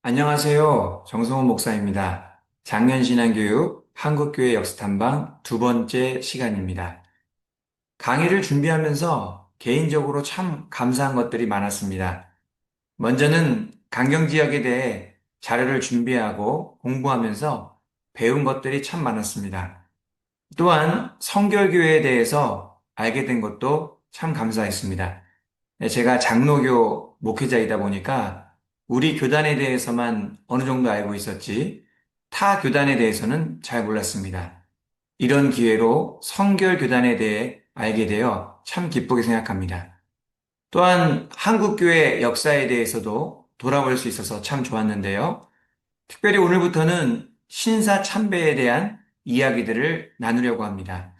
안녕하세요. 정성훈 목사입니다. 작년신앙교육 한국교회 역사탐방 두 번째 시간입니다. 강의를 준비하면서 개인적으로 참 감사한 것들이 많았습니다. 먼저는 강경 지역에 대해 자료를 준비하고 공부하면서 배운 것들이 참 많았습니다. 또한 성결교회에 대해서 알게 된 것도 참 감사했습니다. 제가 장로교 목회자이다 보니까 우리 교단에 대해서만 어느 정도 알고 있었지 타 교단에 대해서는 잘 몰랐습니다. 이런 기회로 성결 교단에 대해 알게 되어 참 기쁘게 생각합니다. 또한 한국교회 역사에 대해서도 돌아볼 수 있어서 참 좋았는데요. 특별히 오늘부터는 신사 참배에 대한 이야기들을 나누려고 합니다.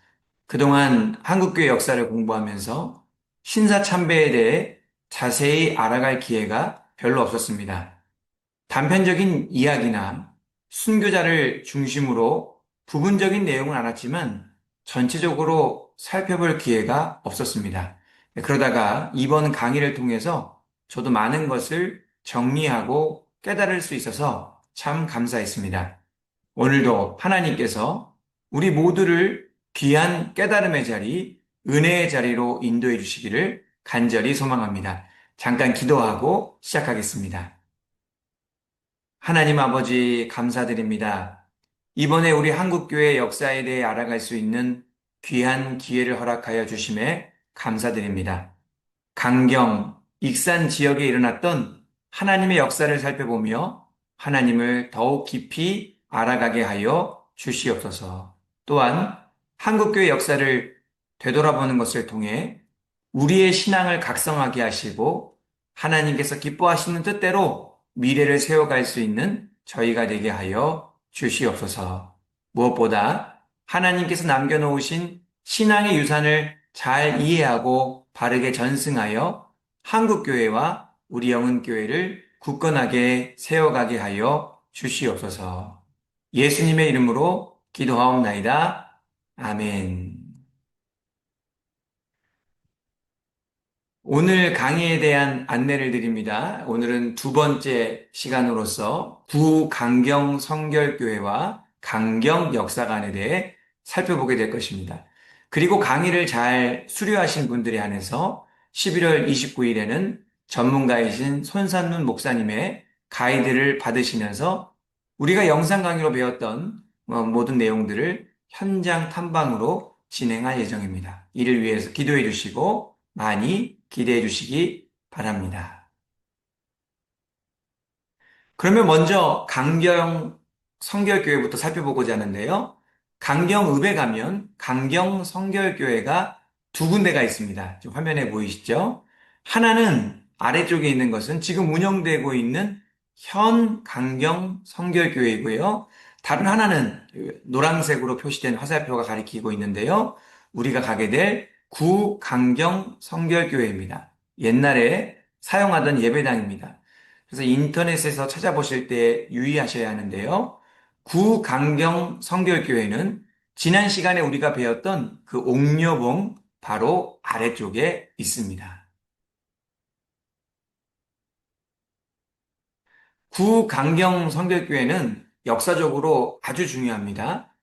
그동안 한국교회 역사를 공부하면서 신사 참배에 대해 자세히 알아갈 기회가 별로 없었습니다. 단편적인 이야기나 순교자를 중심으로 부분적인 내용은 알았지만 전체적으로 살펴볼 기회가 없었습니다. 그러다가 이번 강의를 통해서 저도 많은 것을 정리하고 깨달을 수 있어서 참 감사했습니다. 오늘도 하나님께서 우리 모두를 귀한 깨달음의 자리, 은혜의 자리로 인도해 주시기를 간절히 소망합니다. 잠깐 기도하고 시작하겠습니다. 하나님 아버지 감사드립니다. 이번에 우리 한국교회 역사에 대해 알아갈 수 있는 귀한 기회를 허락하여 주심에 감사드립니다. 강경, 익산 지역에 일어났던 하나님의 역사를 살펴보며 하나님을 더욱 깊이 알아가게 하여 주시옵소서. 또한 한국교회 역사를 되돌아보는 것을 통해 우리의 신앙을 각성하게 하시고 하나님께서 기뻐하시는 뜻대로 미래를 세워갈 수 있는 저희가 되게 하여 주시옵소서. 무엇보다 하나님께서 남겨놓으신 신앙의 유산을 잘 이해하고 바르게 전승하여 한국교회와 우리 영은교회를 굳건하게 세워가게 하여 주시옵소서. 예수님의 이름으로 기도하옵나이다. 아멘. 오늘 강의에 대한 안내를 드립니다. 오늘은 두 번째 시간으로서 구강경 성결교회와 강경 역사관에 대해 살펴보게 될 것입니다. 그리고 강의를 잘 수료하신 분들에 한해서 11월 29일에는 전문가이신 손산눈 목사님의 가이드를 받으시면서 우리가 영상 강의로 배웠던 모든 내용들을 현장 탐방으로 진행할 예정입니다. 이를 위해서 기도해 주시고 많이 기대해 주시기 바랍니다. 그러면 먼저 강경 성결교회부터 살펴보고자 하는데요. 강경읍에 가면 강경 성결교회가 두 군데가 있습니다. 지금 화면에 보이시죠? 하나는 아래쪽에 있는 것은 지금 운영되고 있는 현 강경 성결교회이고요. 다른 하나는 노란색으로 표시된 화살표가 가리키고 있는데요. 우리가 가게 될 구강경 성결교회입니다. 옛날에 사용하던 예배당입니다. 그래서 인터넷에서 찾아보실 때 유의하셔야 하는데요. 구강경 성결교회는 지난 시간에 우리가 배웠던 그 옥녀봉 바로 아래쪽에 있습니다. 구강경 성결교회는 역사적으로 아주 중요합니다.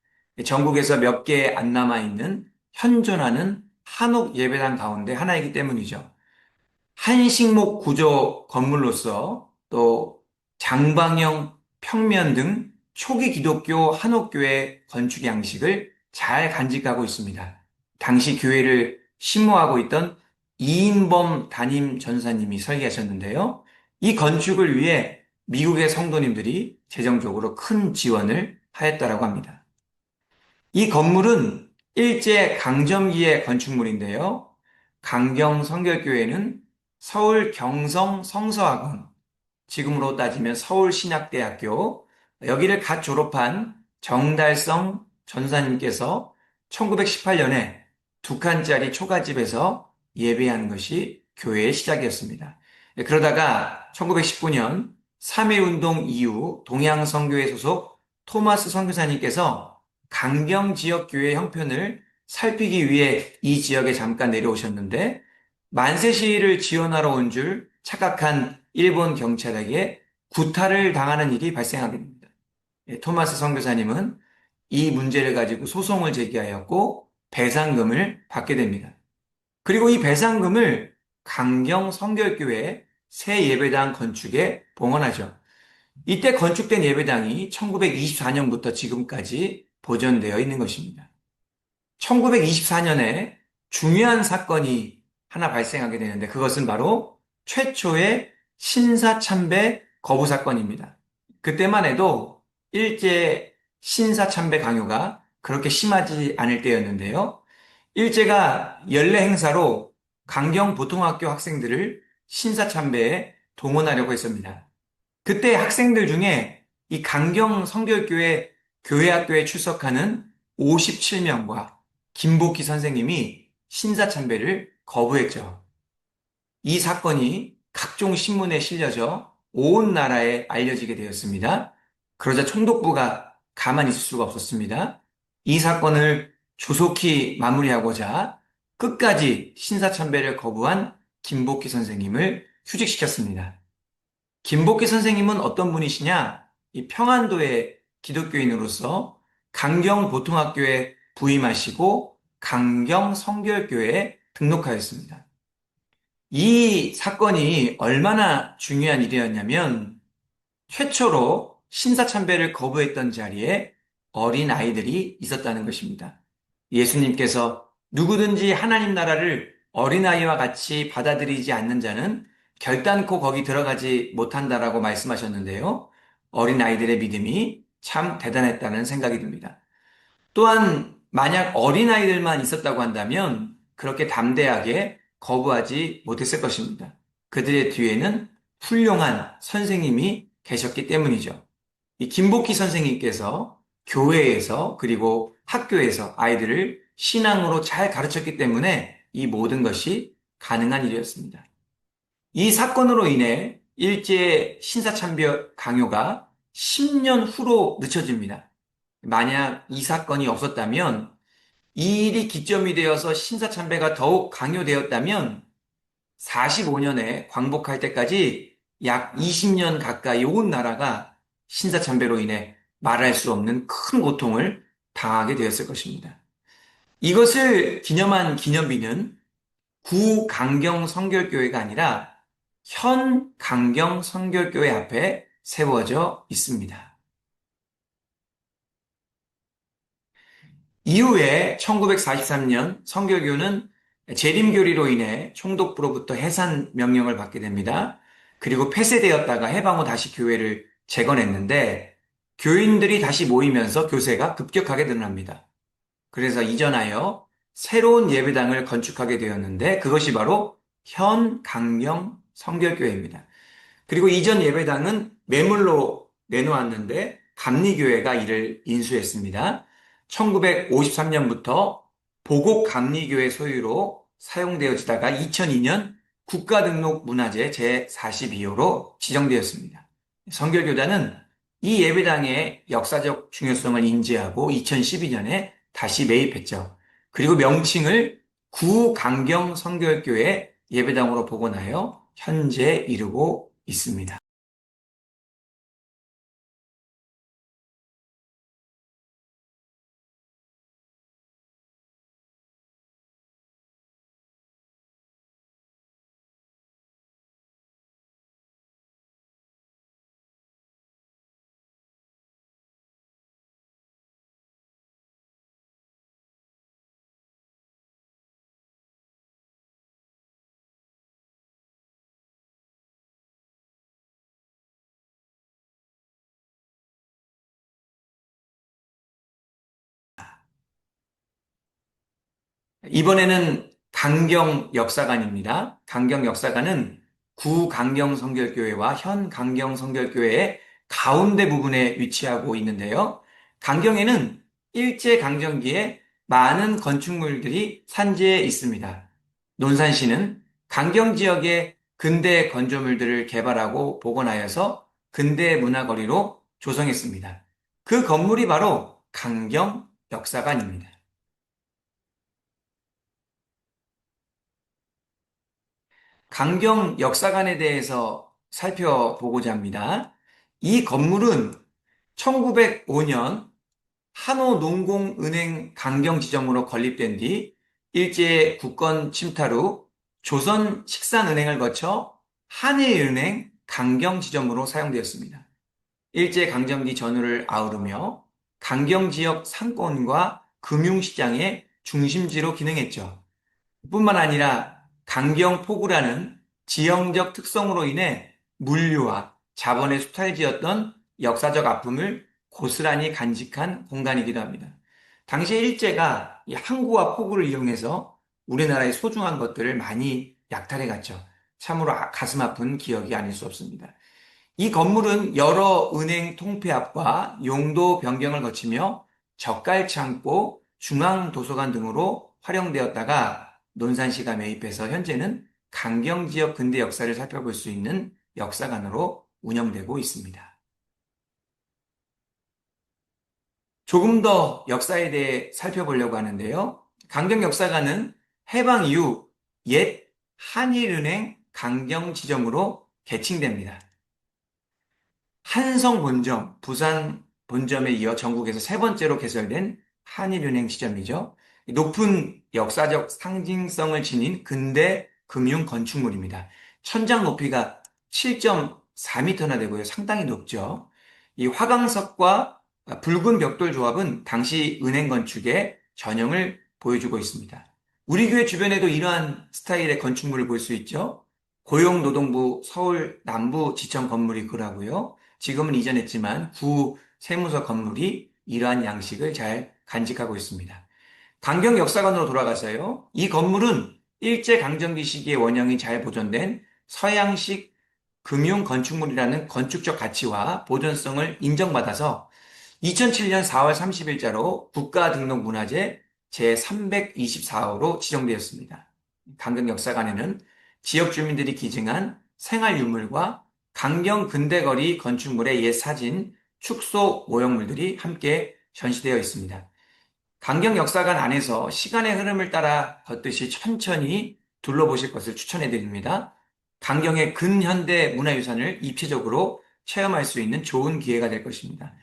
전국에서 몇 개 안 남아있는 현존하는 한옥 예배당 가운데 하나이기 때문이죠. 한식목 구조 건물로서 또 장방형 평면 등 초기 기독교 한옥교회 건축 양식을 잘 간직하고 있습니다. 당시 교회를 심호하고 있던 이인범 담임 전사님이 설계하셨는데요. 이 건축을 위해 미국의 성도님들이 재정적으로 큰 지원을 하였다고 합니다. 이 건물은 일제 강점기의 건축물인데요. 강경 성결교회는 서울 경성 성서학원, 지금으로 따지면 서울신학대학교, 여기를 갓 졸업한 정달성 전사님께서 1918년에 두 칸짜리 초가집에서 예배한 것이 교회의 시작이었습니다. 그러다가 1919년 3.1운동 이후 동양성교회 소속 토마스 선교사님께서 강경 지역 교회 형편을 살피기 위해 이 지역에 잠깐 내려오셨는데 만세 시위를 지원하러 온 줄 착각한 일본 경찰에게 구타를 당하는 일이 발생하게 됩니다. 토마스 선교사님은 이 문제를 가지고 소송을 제기하였고 배상금을 받게 됩니다. 그리고 이 배상금을 강경 성결교회 새 예배당 건축에 봉헌하죠. 이때 건축된 예배당이 1924년부터 지금까지 보존되어 있는 것입니다. 1924년에 중요한 사건이 하나 발생하게 되는데 그것은 바로 최초의 신사참배 거부 사건입니다. 그때만 해도 일제 신사참배 강요가 그렇게 심하지 않을 때였는데요. 일제가 연례 행사로 강경보통학교 학생들을 신사참배에 동원하려고 했습니다. 그때 학생들 중에 이 강경 성결교회 교회학교에 출석하는 57명과 김복희 선생님이 신사참배를 거부했죠. 이 사건이 각종 신문에 실려져 온 나라에 알려지게 되었습니다. 그러자 총독부가 가만히 있을 수가 없었습니다. 이 사건을 조속히 마무리하고자 끝까지 신사참배를 거부한 김복희 선생님을 휴직시켰습니다. 김복희 선생님은 어떤 분이시냐? 이 평안도의 기독교인으로서 강경보통학교에 부임하시고 강경성결교회에 등록하였습니다. 이 사건이 얼마나 중요한 일이었냐면 최초로 신사참배를 거부했던 자리에 어린 아이들이 있었다는 것입니다. 예수님께서 누구든지 하나님 나라를 어린아이와 같이 받아들이지 않는 자는 결단코 거기 들어가지 못한다라고 말씀하셨는데요. 어린아이들의 믿음이 참 대단했다는 생각이 듭니다. 또한 만약 어린아이들만 있었다고 한다면 그렇게 담대하게 거부하지 못했을 것입니다. 그들의 뒤에는 훌륭한 선생님이 계셨기 때문이죠. 이 김복희 선생님께서 교회에서 그리고 학교에서 아이들을 신앙으로 잘 가르쳤기 때문에 이 모든 것이 가능한 일이었습니다. 이 사건으로 인해 일제 신사참배 강요가 10년 후로 늦춰집니다. 만약 이 사건이 없었다면 이 일이 기점이 되어서 신사참배가 더욱 강요되었다면 45년에 광복할 때까지 약 20년 가까이 온 나라가 신사참배로 인해 말할 수 없는 큰 고통을 당하게 되었을 것입니다. 이것을 기념한 기념비는 구 강경 성결교회가 아니라 현 강경 성결교회 앞에 세워져 있습니다. 이후에 1943년 성결교는 재림교리로 인해 총독부로부터 해산 명령을 받게 됩니다. 그리고 폐쇄되었다가 해방 후 다시 교회를 재건했는데 교인들이 다시 모이면서 교세가 급격하게 늘어납니다. 그래서 이전하여 새로운 예배당을 건축하게 되었는데 그것이 바로 현 강경 성결교회입니다. 그리고 이전 예배당은 매물로 내놓았는데 감리교회가 이를 인수했습니다. 1953년부터 보곡감리교회 소유로 사용되어지다가 2002년 국가등록문화재 제42호로 지정되었습니다. 성결교단은 이 예배당의 역사적 중요성을 인지하고 2012년에 다시 매입했죠. 그리고 명칭을 구강경 성결교회 예배당으로 복원하여 현재 이르고 있습니다. 이번에는 강경 역사관입니다. 강경 역사관은 구 강경 성결교회와 현 강경 성결교회의 가운데 부분에 위치하고 있는데요. 강경에는 일제 강점기에 많은 건축물들이 산지에 있습니다. 논산시는 강경 지역의 근대 건조물들을 개발하고 복원하여서 근대 문화거리로 조성했습니다. 그 건물이 바로 강경 역사관입니다. 강경 역사관에 대해서 살펴보고자 합니다. 이 건물은 1905년 한호농공은행 강경 지점으로 건립된 뒤 일제 국권 침탈 후 조선식산은행을 거쳐 한일은행 강경 지점으로 사용되었습니다. 일제 강점기 전후를 아우르며 강경 지역 상권과 금융시장의 중심지로 기능했죠. 뿐만 아니라 강경포구라는 지형적 특성으로 인해 물류와 자본의 수탈지였던 역사적 아픔을 고스란히 간직한 공간이기도 합니다. 당시에 일제가 이 항구와 포구를 이용해서 우리나라의 소중한 것들을 많이 약탈해 갔죠. 참으로 가슴 아픈 기억이 아닐 수 없습니다. 이 건물은 여러 은행 통폐합과 용도 변경을 거치며 젓갈창고, 중앙도서관 등으로 활용되었다가 논산시가 매입해서 현재는 강경 지역 근대 역사를 살펴볼 수 있는 역사관으로 운영되고 있습니다. 조금 더 역사에 대해 살펴보려고 하는데요. 강경 역사관은 해방 이후 옛 한일은행 강경 지점으로 개칭됩니다. 한성 본점, 부산 본점에 이어 전국에서 세 번째로 개설된 한일은행 시점이죠. 높은 역사적 상징성을 지닌 근대 금융 건축물입니다. 천장 높이가 7.4m나 되고요. 상당히 높죠. 이 화강석과 붉은 벽돌 조합은 당시 은행 건축의 전형을 보여주고 있습니다. 우리 교회 주변에도 이러한 스타일의 건축물을 볼 수 있죠. 고용노동부 서울 남부지청 건물이 그러고요. 지금은 이전했지만 구 세무서 건물이 이러한 양식을 잘 간직하고 있습니다. 강경 역사관으로 돌아가서요. 이 건물은 일제강점기 시기의 원형이 잘 보존된 서양식 금융 건축물이라는 건축적 가치와 보존성을 인정받아서 2007년 4월 30일자로 국가등록문화재 제324호로 지정되었습니다. 강경 역사관에는 지역 주민들이 기증한 생활유물과 강경 근대거리 건축물의 옛 사진, 축소 모형물들이 함께 전시되어 있습니다. 강경 역사관 안에서 시간의 흐름을 따라 걷듯이 천천히 둘러보실 것을 추천해 드립니다. 강경의 근현대 문화유산을 입체적으로 체험할 수 있는 좋은 기회가 될 것입니다.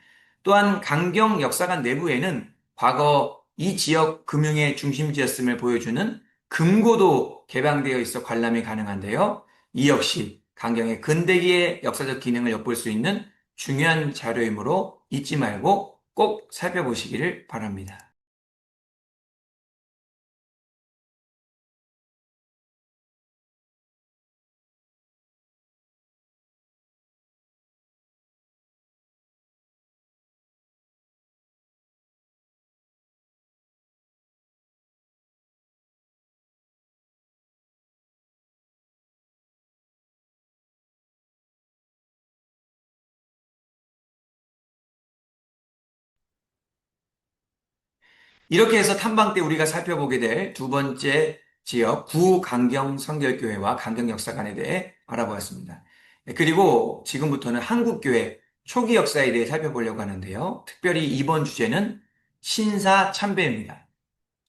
또한 강경 역사관 내부에는 과거 이 지역 금융의 중심지였음을 보여주는 금고도 개방되어 있어 관람이 가능한데요. 이 역시 강경의 근대기의 역사적 기능을 엿볼 수 있는 중요한 자료이므로 잊지 말고 꼭 살펴보시기를 바랍니다. 이렇게 해서 탐방 때 우리가 살펴보게 될 두 번째 지역 구강경 성결교회와 강경역사관에 대해 알아보았습니다. 그리고 지금부터는 한국교회 초기 역사에 대해 살펴보려고 하는데요. 특별히 이번 주제는 신사참배입니다.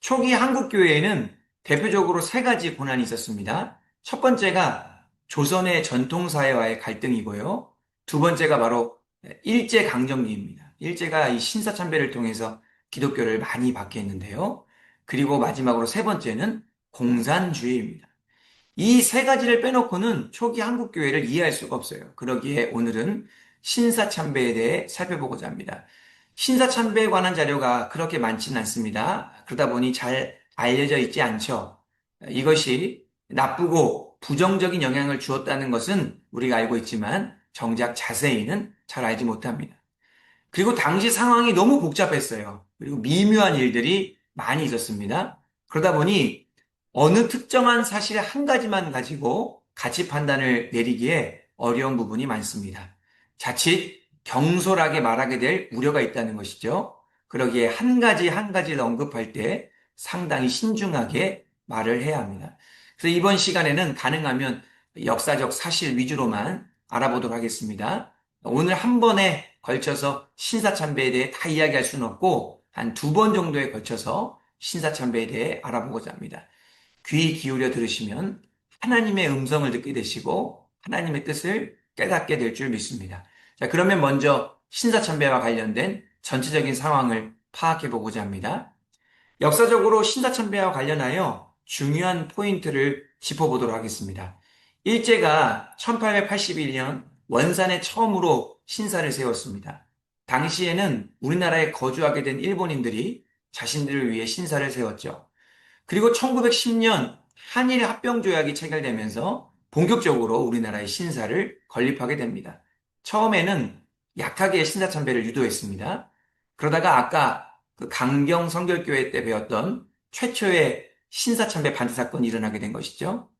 초기 한국교회에는 대표적으로 세 가지 고난이 있었습니다. 첫 번째가 조선의 전통사회와의 갈등이고요. 두 번째가 바로 일제강점기입니다. 일제가 이 신사참배를 통해서 기독교를 많이 받게 했는데요. 그리고 마지막으로 세 번째는 공산주의입니다. 이 세 가지를 빼놓고는 초기 한국교회를 이해할 수가 없어요. 그러기에 오늘은 신사참배에 대해 살펴보고자 합니다. 신사참배에 관한 자료가 그렇게 많지는 않습니다. 그러다 보니 잘 알려져 있지 않죠. 이것이 나쁘고 부정적인 영향을 주었다는 것은 우리가 알고 있지만 정작 자세히는 잘 알지 못합니다. 그리고 당시 상황이 너무 복잡했어요. 그리고 미묘한 일들이 많이 있었습니다. 그러다 보니 어느 특정한 사실 한 가지만 가지고 가치 판단을 내리기에 어려운 부분이 많습니다. 자칫 경솔하게 말하게 될 우려가 있다는 것이죠. 그러기에 한 가지 한 가지를 언급할 때 상당히 신중하게 말을 해야 합니다. 그래서 이번 시간에는 가능하면 역사적 사실 위주로만 알아보도록 하겠습니다. 오늘 한 번에 걸쳐서 신사참배에 대해 다 이야기할 수는 없고 한 두 번 정도에 걸쳐서 신사참배에 대해 알아보고자 합니다. 귀 기울여 들으시면 하나님의 음성을 듣게 되시고 하나님의 뜻을 깨닫게 될 줄 믿습니다. 자, 그러면 먼저 신사참배와 관련된 전체적인 상황을 파악해 보고자 합니다. 역사적으로 신사참배와 관련하여 중요한 포인트를 짚어보도록 하겠습니다. 일제가 1881년 원산에 처음으로 신사를 세웠습니다. 당시에는 우리나라에 거주하게 된 일본인들이 자신들을 위해 신사를 세웠죠. 그리고 1910년 한일 합병조약이 체결되면서 본격적으로 우리나라의 신사를 건립하게 됩니다. 처음에는 약하게 신사참배를 유도했습니다. 그러다가 아까 그 강경 성결교회 때 배웠던 최초의 신사참배 반대 사건이 일어나게 된 것이죠.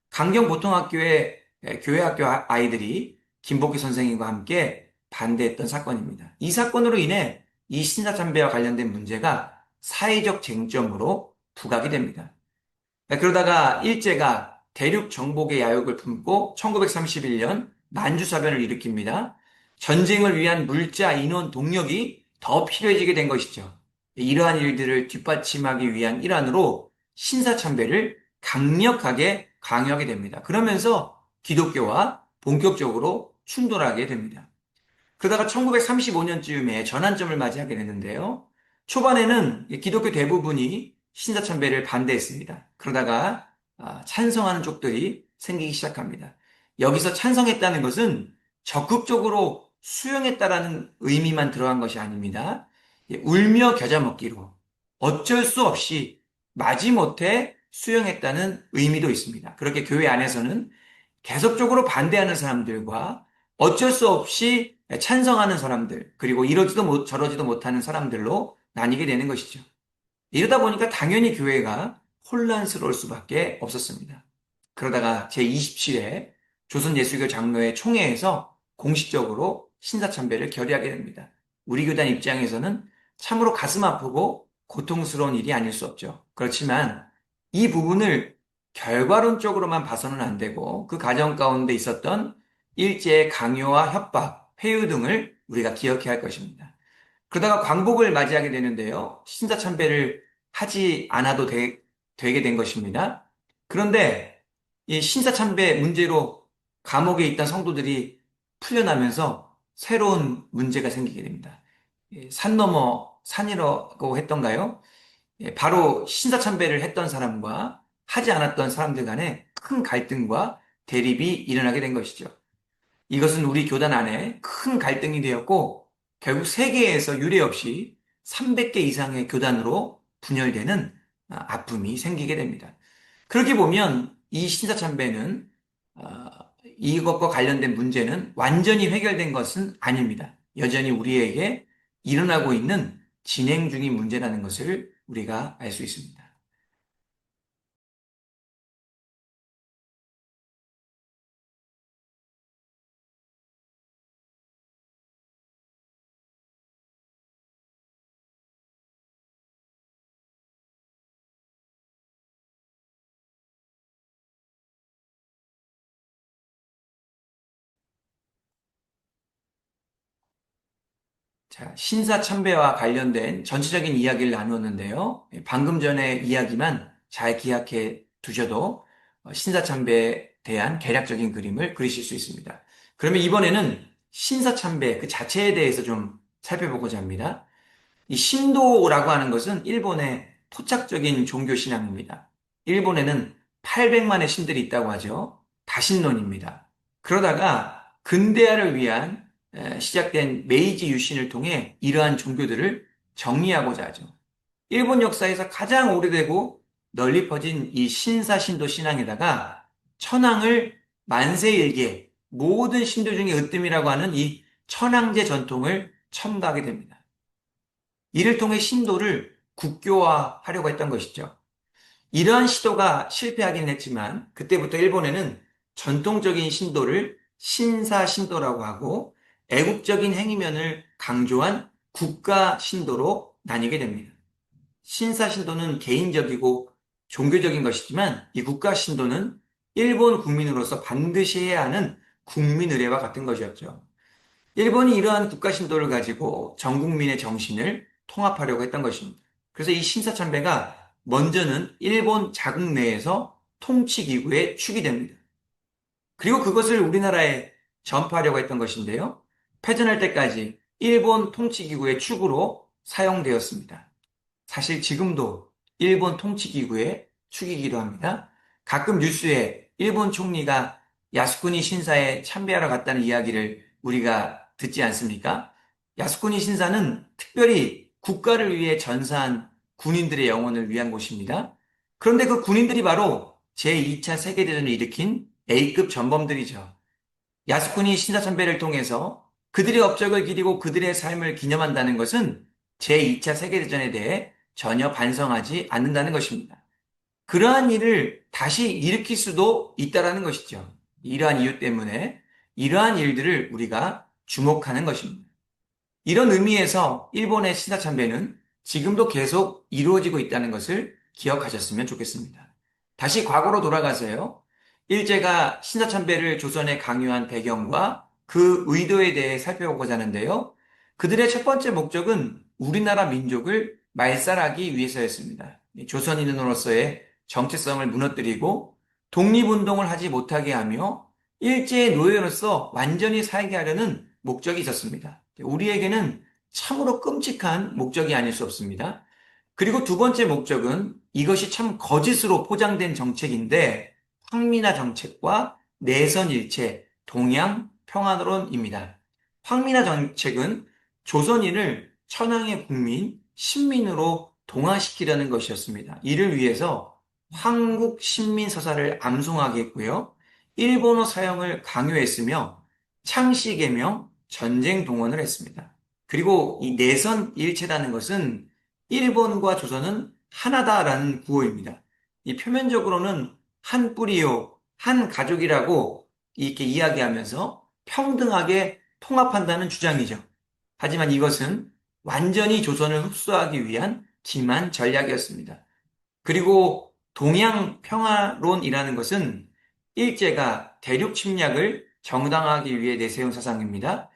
강경 보통학교의 교회학교 아이들이 김복희 선생님과 함께 반대했던 사건입니다. 이 사건으로 인해 이 신사참배와 관련된 문제가 사회적 쟁점으로 부각이 됩니다. 그러다가 일제가 대륙 정복의 야욕을 품고 1931년 만주사변을 일으킵니다. 전쟁을 위한 물자, 인원, 동력이 더 필요해지게 된 것이죠. 이러한 일들을 뒷받침하기 위한 일환으로 신사참배를 강력하게 강요하게 됩니다. 그러면서 기독교와 본격적으로 충돌하게 됩니다. 그러다가 1935년쯤에 전환점을 맞이하게 되는데요. 초반에는 기독교 대부분이 신사참배를 반대했습니다. 그러다가 찬성하는 쪽들이 생기기 시작합니다. 여기서 찬성했다는 것은 적극적으로 수용했다라는 의미만 들어간 것이 아닙니다. 울며 겨자 먹기로 어쩔 수 없이 마지못해 수용했다는 의미도 있습니다. 그렇게 교회 안에서는 계속적으로 반대하는 사람들과 어쩔 수 없이 찬성하는 사람들, 그리고 이러지도 저러지도 못하는 사람들로 나뉘게 되는 것이죠. 이러다 보니까 당연히 교회가 혼란스러울 수밖에 없었습니다. 그러다가 제27회 조선예수교 장로회 총회에서 공식적으로 신사참배를 결의하게 됩니다. 우리 교단 입장에서는 참으로 가슴 아프고 고통스러운 일이 아닐 수 없죠. 그렇지만 이 부분을 결과론적으로만 봐서는 안 되고 그 과정 가운데 있었던 일제의 강요와 협박, 회유 등을 우리가 기억해야 할 것입니다. 그러다가 광복을 맞이하게 되는데요. 신사참배를 하지 않아도 되게 된 것입니다. 그런데 이 신사참배 문제로 감옥에 있던 성도들이 풀려나면서 새로운 문제가 생기게 됩니다. 산 넘어 산이라고 했던가요? 바로 신사참배를 했던 사람과 하지 않았던 사람들 간에 큰 갈등과 대립이 일어나게 된 것이죠. 이것은 우리 교단 안에 큰 갈등이 되었고 결국 세계에서 유례 없이 300개 이상의 교단으로 분열되는 아픔이 생기게 됩니다. 그렇게 보면 이 신사참배는 이것과 관련된 문제는 완전히 해결된 것은 아닙니다. 여전히 우리에게 일어나고 있는 진행 중인 문제라는 것을 우리가 알 수 있습니다. 자, 신사참배와 관련된 전체적인 이야기를 나누었는데요. 방금 전에 이야기만 잘 기억해 두셔도 신사참배에 대한 개략적인 그림을 그리실 수 있습니다. 그러면 이번에는 신사참배 그 자체에 대해서 좀 살펴보고자 합니다. 이 신도라고 하는 것은 일본의 토착적인 종교 신앙입니다. 일본에는 800만의 신들이 있다고 하죠. 다신론입니다. 그러다가 근대화를 위한 시작된 메이지 유신을 통해 이러한 종교들을 정리하고자 하죠. 일본 역사에서 가장 오래되고 널리 퍼진 이 신사신도 신앙에다가 천황을 만세일계 모든 신도 중에 으뜸이라고 하는 이 천황제 전통을 첨가하게 됩니다. 이를 통해 신도를 국교화하려고 했던 것이죠. 이러한 시도가 실패하긴 했지만 그때부터 일본에는 전통적인 신도를 신사신도라고 하고 애국적인 행위면을 강조한 국가신도로 나뉘게 됩니다. 신사신도는 개인적이고 종교적인 것이지만 이 국가신도는 일본 국민으로서 반드시 해야 하는 국민 의례와 같은 것이었죠. 일본이 이러한 국가신도를 가지고 전 국민의 정신을 통합하려고 했던 것입니다. 그래서 이 신사참배가 먼저는 일본 자국 내에서 통치기구에 축이 됩니다. 그리고 그것을 우리나라에 전파하려고 했던 것인데요. 패전할 때까지 일본 통치기구의 축으로 사용되었습니다. 사실 지금도 일본 통치기구의 축이기도 합니다. 가끔 뉴스에 일본 총리가 야스쿠니 신사에 참배하러 갔다는 이야기를 우리가 듣지 않습니까? 야스쿠니 신사는 특별히 국가를 위해 전사한 군인들의 영혼을 위한 곳입니다. 그런데 그 군인들이 바로 제2차 세계대전을 일으킨 A급 전범들이죠. 야스쿠니 신사참배를 통해서 그들의 업적을 기리고 그들의 삶을 기념한다는 것은 제2차 세계대전에 대해 전혀 반성하지 않는다는 것입니다. 그러한 일을 다시 일으킬 수도 있다라는 것이죠. 이러한 이유 때문에 이러한 일들을 우리가 주목하는 것입니다. 이런 의미에서 일본의 신사참배는 지금도 계속 이루어지고 있다는 것을 기억하셨으면 좋겠습니다. 다시 과거로 돌아가서요. 일제가 신사참배를 조선에 강요한 배경과 그 의도에 대해 살펴보고자 하는데요. 그들의 첫 번째 목적은 우리나라 민족을 말살하기 위해서였습니다. 조선인으로서의 정체성을 무너뜨리고 독립운동을 하지 못하게 하며 일제의 노예로서 완전히 살게 하려는 목적이 있었습니다. 우리에게는 참으로 끔찍한 목적이 아닐 수 없습니다. 그리고 두 번째 목적은 이것이 참 거짓으로 포장된 정책인데 황민화 정책과 내선일체, 동양 평화론입니다. 황민화 정책은 조선인을 천황의 국민, 신민으로 동화시키려는 것이었습니다. 이를 위해서 황국 신민 서사를 암송하게 했고요. 일본어 사용을 강요했으며 창씨 개명, 전쟁 동원을 했습니다. 그리고 이 내선 일체라는 것은 일본과 조선은 하나다라는 구호입니다. 이 표면적으로는 한 뿌리요, 한 가족이라고 이렇게 이야기하면서 평등하게 통합한다는 주장이죠. 하지만 이것은 완전히 조선을 흡수하기 위한 기만 전략이었습니다. 그리고 동양 평화론이라는 것은 일제가 대륙 침략을 정당화하기 위해 내세운 사상입니다.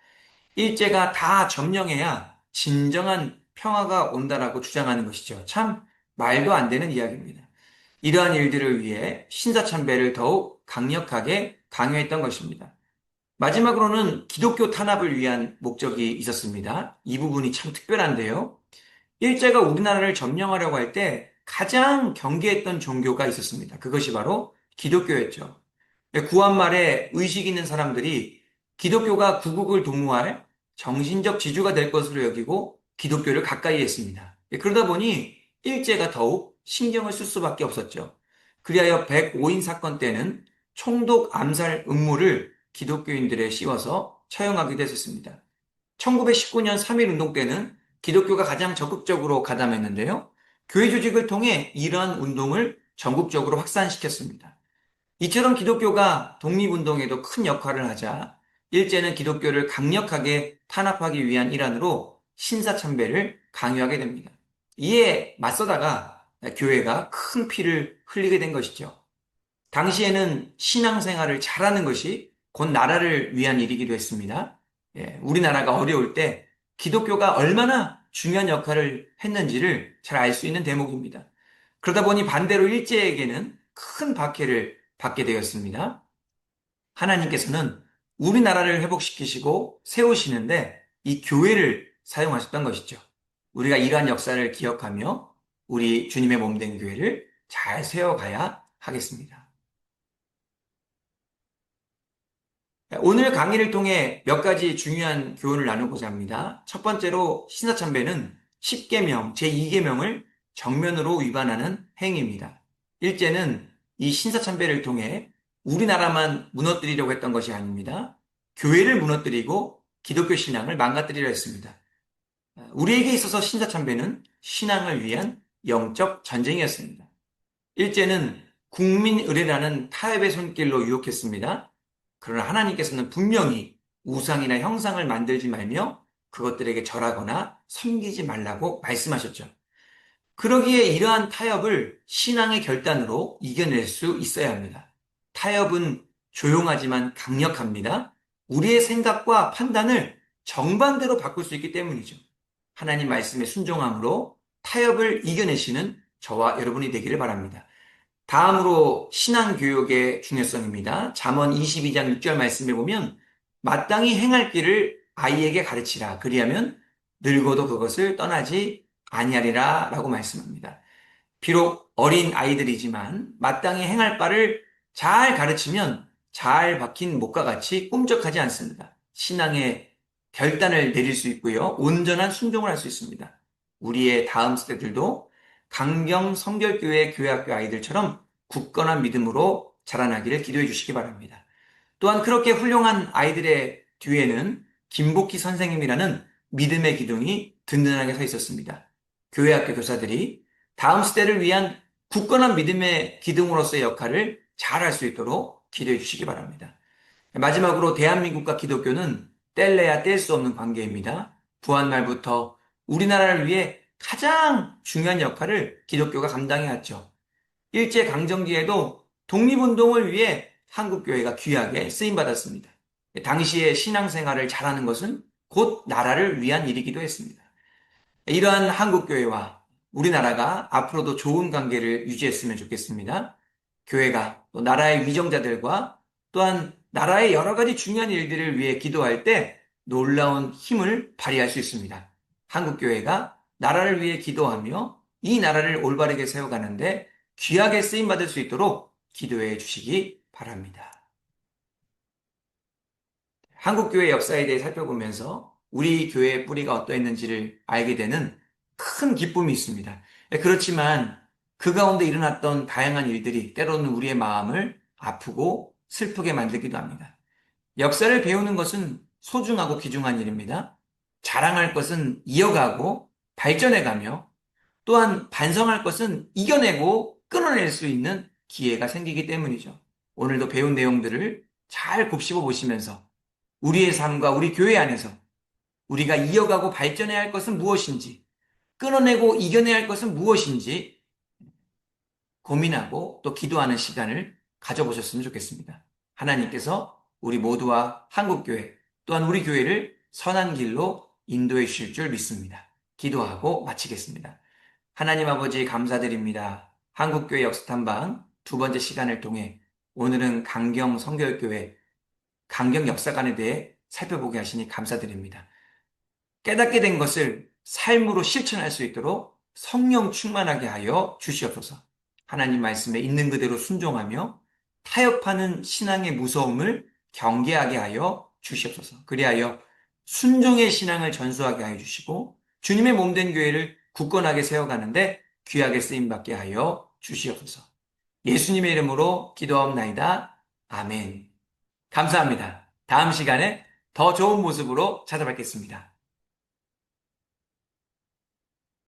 일제가 다 점령해야 진정한 평화가 온다라고 주장하는 것이죠. 참 말도 안 되는 이야기입니다. 이러한 일들을 위해 신사참배를 더욱 강력하게 강요했던 것입니다. 마지막으로는 기독교 탄압을 위한 목적이 있었습니다. 이 부분이 참 특별한데요. 일제가 우리나라를 점령하려고 할 때 가장 경계했던 종교가 있었습니다. 그것이 바로 기독교였죠. 구한말에 의식 있는 사람들이 기독교가 구국을 도모할 정신적 지주가 될 것으로 여기고 기독교를 가까이 했습니다. 그러다 보니 일제가 더욱 신경을 쓸 수밖에 없었죠. 그리하여 105인 사건 때는 총독 암살 음모를 기독교인들에 씌워서 처형하기도 했었습니다. 1919년 3.1운동 때는 기독교가 가장 적극적으로 가담했는데요. 교회 조직을 통해 이러한 운동을 전국적으로 확산시켰습니다. 이처럼 기독교가 독립운동에도 큰 역할을 하자 일제는 기독교를 강력하게 탄압하기 위한 일환으로 신사참배를 강요하게 됩니다. 이에 맞서다가 교회가 큰 피를 흘리게 된 것이죠. 당시에는 신앙생활을 잘하는 것이 곧 나라를 위한 일이기도 했습니다. 우리나라가 어려울 때 기독교가 얼마나 중요한 역할을 했는지를 잘 알 수 있는 대목입니다. 그러다 보니 반대로 일제에게는 큰 박해를 받게 되었습니다. 하나님께서는 우리나라를 회복시키시고 세우시는데 이 교회를 사용하셨던 것이죠. 우리가 이러한 역사를 기억하며 우리 주님의 몸된 교회를 잘 세워가야 하겠습니다. 오늘 강의를 통해 몇 가지 중요한 교훈을 나누고자 합니다. 첫 번째로 신사참배는 10계명, 제2계명을 정면으로 위반하는 행위입니다. 일제는 이 신사참배를 통해 우리나라만 무너뜨리려고 했던 것이 아닙니다. 교회를 무너뜨리고 기독교 신앙을 망가뜨리려 했습니다. 우리에게 있어서 신사참배는 신앙을 위한 영적 전쟁이었습니다. 일제는 국민의례라는 타협의 손길로 유혹했습니다. 그러나 하나님께서는 분명히 우상이나 형상을 만들지 말며 그것들에게 절하거나 섬기지 말라고 말씀하셨죠. 그러기에 이러한 타협을 신앙의 결단으로 이겨낼 수 있어야 합니다. 타협은 조용하지만 강력합니다. 우리의 생각과 판단을 정반대로 바꿀 수 있기 때문이죠. 하나님 말씀에 순종함으로 타협을 이겨내시는 저와 여러분이 되기를 바랍니다. 다음으로 신앙교육의 중요성입니다. 잠언 22장 6절 말씀에 보면 마땅히 행할 길을 아이에게 가르치라. 그리하면 늙어도 그것을 떠나지 아니하리라 라고 말씀합니다. 비록 어린 아이들이지만 마땅히 행할 바를 잘 가르치면 잘 박힌 목과 같이 꿈쩍하지 않습니다. 신앙의 결단을 내릴 수 있고요. 온전한 순종을 할 수 있습니다. 우리의 다음 세대들도 강경 성결교회 교회학교 아이들처럼 굳건한 믿음으로 자라나기를 기도해 주시기 바랍니다. 또한 그렇게 훌륭한 아이들의 뒤에는 김복희 선생님이라는 믿음의 기둥이 든든하게 서 있었습니다. 교회학교 교사들이 다음 세대를 위한 굳건한 믿음의 기둥으로서의 역할을 잘 할 수 있도록 기도해 주시기 바랍니다. 마지막으로 대한민국과 기독교는 뗄래야 뗄 수 없는 관계입니다. 부활날부터 우리나라를 위해 가장 중요한 역할을 기독교가 감당해왔죠. 일제강점기에도 독립운동을 위해 한국교회가 귀하게 쓰임받았습니다. 당시에 신앙생활을 잘하는 것은 곧 나라를 위한 일이기도 했습니다. 이러한 한국교회와 우리나라가 앞으로도 좋은 관계를 유지했으면 좋겠습니다. 교회가 또 나라의 위정자들과 또한 나라의 여러 가지 중요한 일들을 위해 기도할 때 놀라운 힘을 발휘할 수 있습니다. 한국교회가 나라를 위해 기도하며 이 나라를 올바르게 세워가는데 귀하게 쓰임받을 수 있도록 기도해 주시기 바랍니다. 한국교회 역사에 대해 살펴보면서 우리 교회의 뿌리가 어떠했는지를 알게 되는 큰 기쁨이 있습니다. 그렇지만 그 가운데 일어났던 다양한 일들이 때로는 우리의 마음을 아프고 슬프게 만들기도 합니다. 역사를 배우는 것은 소중하고 귀중한 일입니다. 자랑할 것은 이어가고 발전해가며 또한 반성할 것은 이겨내고 끊어낼 수 있는 기회가 생기기 때문이죠. 오늘도 배운 내용들을 잘 곱씹어 보시면서 우리의 삶과 우리 교회 안에서 우리가 이어가고 발전해야 할 것은 무엇인지, 끊어내고 이겨내야 할 것은 무엇인지 고민하고 또 기도하는 시간을 가져보셨으면 좋겠습니다. 하나님께서 우리 모두와 한국교회 또한 우리 교회를 선한 길로 인도해 주실 줄 믿습니다. 기도하고 마치겠습니다. 하나님 아버지 감사드립니다. 한국교회 역사탐방 두 번째 시간을 통해 오늘은 강경 성결교회 강경 역사관에 대해 살펴보게 하시니 감사드립니다. 깨닫게 된 것을 삶으로 실천할 수 있도록 성령 충만하게 하여 주시옵소서. 하나님 말씀에 있는 그대로 순종하며 타협하는 신앙의 무서움을 경계하게 하여 주시옵소서. 그리하여 순종의 신앙을 전수하게 하여 주시고 주님의 몸된 교회를 굳건하게 세워가는데 귀하게 쓰임받게 하여 주시옵소서. 예수님의 이름으로 기도하옵나이다. 아멘. 감사합니다. 다음 시간에 더 좋은 모습으로 찾아뵙겠습니다.